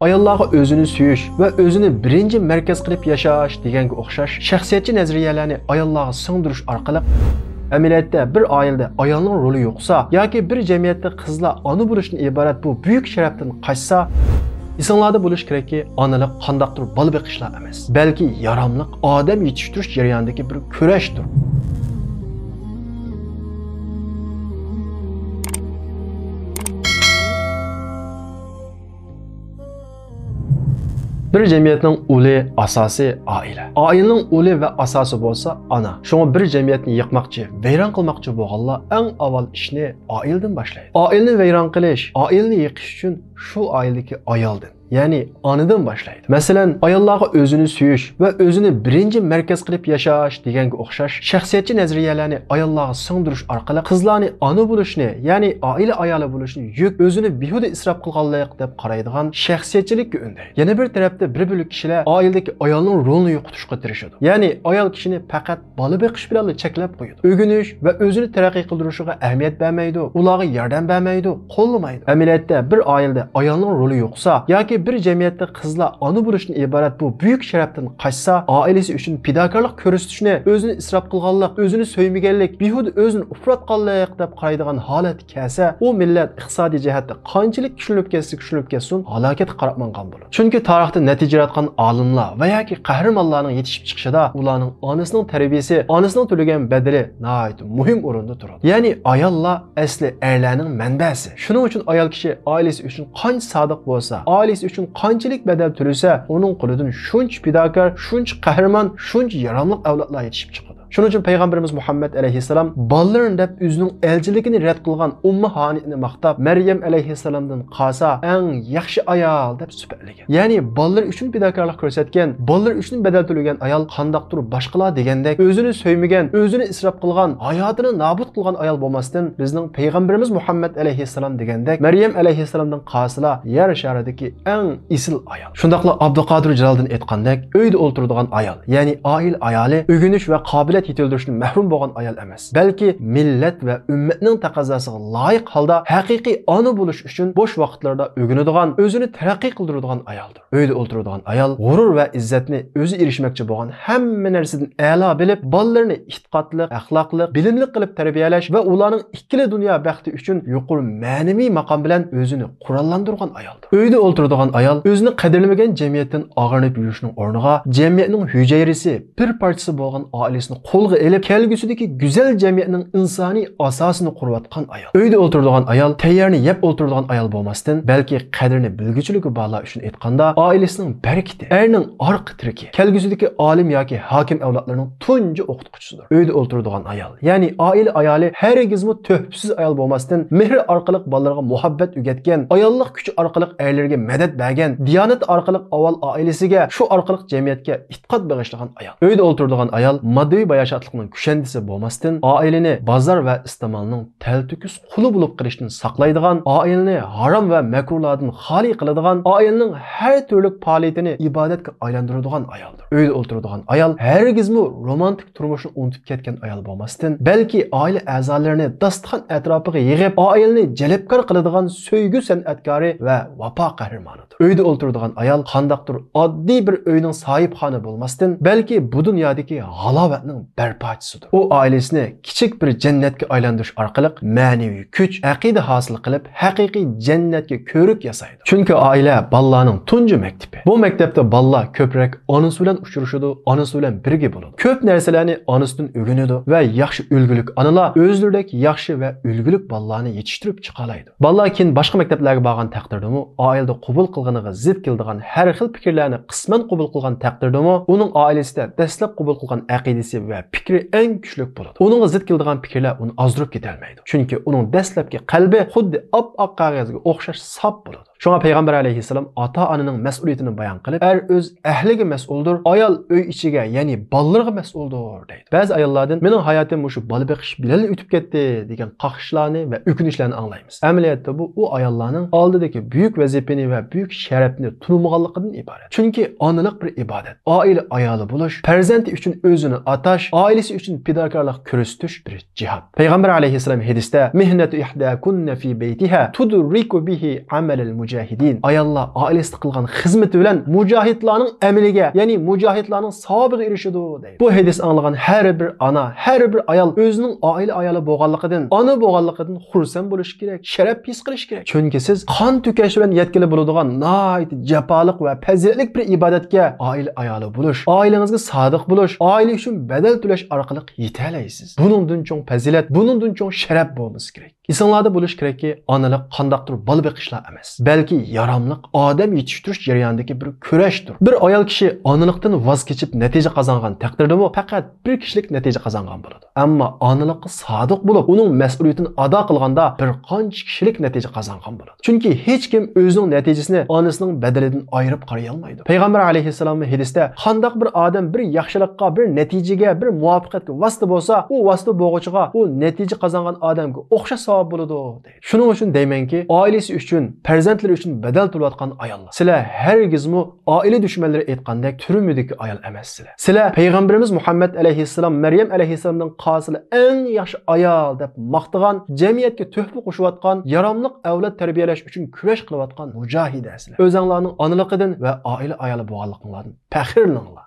Ayollarga o'zini suyish va o'zini birinchi markaz qilib yashash deganga o'xshash shaxsiyatchi nazariyalarni ayollarga singdirish orqali amaliyotda bir oilada ayolning roli yo'qsa yoki bir jamiyatda qizlar ona bo'lishdan iborat bu buyuk sharafdan qochsa, insonlarda bo'lish kerakki, onalik qandoqdir bola boqishlar emas, balki yaramliq odam yetishtirish jarayonidagi bir kurashdir. Bir jamiyatning uli asosi oila. Oilaning uli va asosi bo'lsa ana. Shunga bir jamiyatni yiqmoqchi, vayron qilmoqchi bo'lganlar eng avval ishni oiladan boshlaydi. Oilani vayron qilish, oilani yiqish uchun shu oiladagi ayoldan, ya'ni onadan boshlaydi. Masalan, ayollarga o'zini suyish va o'zini birinchi markaz qilib yashash deganga o'xshash shaxsiyatchi nazariyalarni ayollarga singdirish orqali qizlarni ona bo'lishni, ya'ni oila ayoli bo'lishni yuk, o'zini behuda isrof qilganlik deb qaraydigan shaxsiyatchilikka undaydi. Yana bir tarafda bir bo'lik kishilar oiladagi ayolning rolini yo'qotishga tirishadi. Ya'ni ayol kishini faqat bola boqish bilan cheklab qo'yadi. O'g'inish va o'zini taraqqiy qildirishiga ahamiyat bermaydi, ularga yordam bermaydi, qo'llamaydi. Amaliyotda bir oilada ayolning roli yo'qsa yoki bir jamiyatda qizlar ona bo'lishdan iborat bu buyuk sharafdan qochsa, oilasi uchun fidokorlik ko'rsatishni, o'zini isrof qilganlik, o'zini so'ymaganlik, behuda o'zini ufratganlik deb qaraydigan holat kelsa, u millat iqtisodiy jihatda qanchalik kuchlanib ketsin, halokatga qarab bo'ladi. Chunki tarixda natija yaratgan olimlar va yoki qahramonlarning yetishib chiqishida ularning onasining tarbiyasi, onasining to'lagan badali nihoyat muhim o'rinda turadi. Ya'ni ayollar asli erlarning manbasi. Shuning uchun ayol kishi oilasi uchun qancha sodiq bo'lsa, oilasi uchun qanchalik badal to'lasa, uning qo'lidan shuncha fidokor, shuncha qahramon, shuncha yaramliq avlodlar yetishib chiqadi. Shuning uchun payg'ambarimiz Muhammad alayhissalom bolalarni deb o'zining elchiligini rad qilgan Ummu Hanini maqtab, Maryam alayhissalomdan qolsa eng yaxshi ayol deb sifatlagan. Ya'ni bolalar uchun fidokorlik ko'rsatgan, bolalar uchun badal to'lagan ayol qandoqdir boshqalar degandek o'zini so'ymagan, o'zini isrof qilgan, hayotini nobud qilgan ayol bo'lmasdan, bizning payg'ambarimiz Muhammad alayhissalom degandek Maryam alayhissalomdan qolsa yer sharidagi eng isil ayol. Shundaqla Abduqodir Jaloliddin aytgandek, uyda o'tiradigan ayol, ya'ni oil ayoli o'g'inish va qobiliyat yetildirishdan mahrum bo'lgan ayol emas, balki millat va ummatning taqozosiga loyiq holda haqiqiy ona bo'lish uchun bo'sh vaqtlarda o'ginadigan, o'zini taraqqiy qildiradigan ayoldir. Uyda o'tiradigan ayol g'urur va izzatni o'zi erishmoqchi bo'lgan hamma narsadan a'lo bilib, bolalarni e'tiqodli, axloqli, bilimli qilib tarbiyalash va ularning ikkili dunyo baxti uchun yuqori ma'naviy maqom bilan o'zini qurollantirgan ayoldir. Uyda o'tiradigan ayol o'zini qadrlamagan jamiyatdan og'rinib yurishning o'rniga jamiyatning hujayrisi, bir parchasi bo'lgan oilasini qo'lga elib, kelgusidagi go'zal jamiyatning insoniy asosini qurayotgan ayol. Uyda o'tiradigan ayol tayyorni yeb o'tiradigan ayol bo'lmasdan, balki qadrini bilguchiligi bolalar uchun aytganda, oilasining barakati, erning orqa tiriki, kelgusidagi olim yoki hokim avlodlarining tunji o'qituvchisidir. Uyda o'tiradigan ayol, ya'ni oila ayoli hargizmi tuhfsiz ayol bo'lmasdan, mehr orqali bolalarga muhabbat o'rgatgan, ayollik kuchi orqali erlarga madad bergan, diyonat orqali avval oilasiga, shu orqali jamiyatga e'tiqod bag'ishlagan ayol. Uyda o'tiradigan ayol moddiy bayashatlikning kushandisi bo'lmasdan, oilani bozor va iste'molning taltukis quli bo'lib qilishdan saqlaydigan, oilani harom va makruhlardan xoli qiladigan, oilaning har turli faoliyatini ibodatga aylantiradigan ayoldir. Uyda o'tiradigan ayol hargizmi romantik turmushni unutib ketgan ayol bo'lmasdan, balki oila a'zolarini dasturxon atrofiga yig'ib, oilani jalbkor qiladigan so'ygu san'atkori va vafo qahramonidir. Uyda o'tiradigan ayol qandoqdir oddiy bir uyning sohibxoni bo'lmasdan, balki bu dunyodagi halovatning barpochisidir. U oilasini kichik bir jannatga aylantirish orqali ma'naviy kuch, aqida hosil qilib, haqiqiy jannatga ko'rik yasaydi. Chunki oila bolalarning tunji maktabi. Bu maktabda bolalar ko'proq onasi bilan uchrashadi, onasi bilan birga bo'ladi. Ko'p narsalarni onasidan o'rganadi va yaxshi ulgulik onalar o'zlaridek yaxshi va ulgulik bolalarni yetishtirib chiqalaydi. Bolalar keyin boshqa maktablarga borgan taqdirdami, oilada qabul qilganiga zid keladigan har xil fikrlarni qisman qabul qilgan taqdirdami, uning oilasida dastlab qabul qilgan aqidasi va fikri eng kuchli bo'ladi. Uningga zid keladigan fikrlar uni ozdirib ketolmaydi. Chunki uning dastlabki qalbi xuddi op-oq qog'ozga o'xshash sop bo'ladi. Shunga payg'ambar alayhissalom ota-onaning mas'uliyatini bayon qilib, er o'z ahliga mas'uldir, ayol uy ichiga, ya'ni bolalarga mas'uldir deydi. Ba'zi ayollardan mening hayotim shu bola boqish bilan o'tib ketdi degan qaqishlarni va o'kinishlarni anglaymiz. Amaliyotda bu u ayollarning oldidagi buyuk vazifani va buyuk sharafni tunmaganligidan iborat. Chunki onalik bir ibodat. Oila ayoli bo'lish, farzandi uchun o'zini atash, oilasi uchun fidokorlik ko'rsatish bir jihad. Payg'ambar alayhissalom hadisda: "Mihnatu ihdakunna fi baytiha tudriku bihi amal al-mujahid mujahidin. Ayollar oilasida qilgan xizmati bilan mujohidlarning amaliga, ya'ni mujohidlarning savobiga erishadi deydi. Bu hadis anglagan har bir ana, har bir ayol o'zining oila ayoli bo'lganligidan, ona bo'lganligidan xursand bo'lish kerak, sharaf his qilish kerak. Chunki siz qon to'kash bilan yetkili bo'ladigan nihoyat jafoliq va fazilatli bir ibodatga oila ayoli bo'lish, oilangizga sodiq bo'lish, oila uchun badal to'lash orqali yeta olasiz. Buningdan cho'ng fazilat, buningdan cho'ng sharaf bo'lmasi kerak. İnsanlarda bo'lish kerakki, onalik qandaqdir bola beqishlar emas, balki yaramliq odam yetishtirish jarayonidagi bir kurashdir. Bir ayol kishi onalikdan voz kechib natija qozongan taqdirda bu faqat bir kishilik natija qozongan bo'ladi. Ammo onalikqa sodiq bo'lib, uning mas'uliyatini ado qilganda bir qancha kishilik natija qozongan bo'ladi. Chunki hech kim o'zining natijasini onasining badalidan ayirib qaray olmaydi. Payg'ambar alayhissalomning hadisda qandaq bir odam bir yaxshilikqa, bir natijaga, bir muvaffaqiyatga vasita bo'lsa, u vasita bo'lg'uchiga, u natija qozongan odamga o'xshash bo'ladi deydi. Shuning uchun deymanki, oilasi uchun, farzandlari uchun badal to'layotgan ayollar. Sizlar hargizmi oila dushmanlari aytgandek turmidagi ayol emassizlar. Sizlar payg'ambarimiz Muhammad alayhissalom Maryam alayhissalomdan qosili eng yaxshi ayol deb maqtagan, jamiyatga tuhfa qo'shayotgan, yaramliq avlod tarbiyalash uchun kurash qilayotgan mujahidasizlar. O'zinglarning onaliqidan va oila ayoli bo'lganliklaringizdan faxrlaninglar.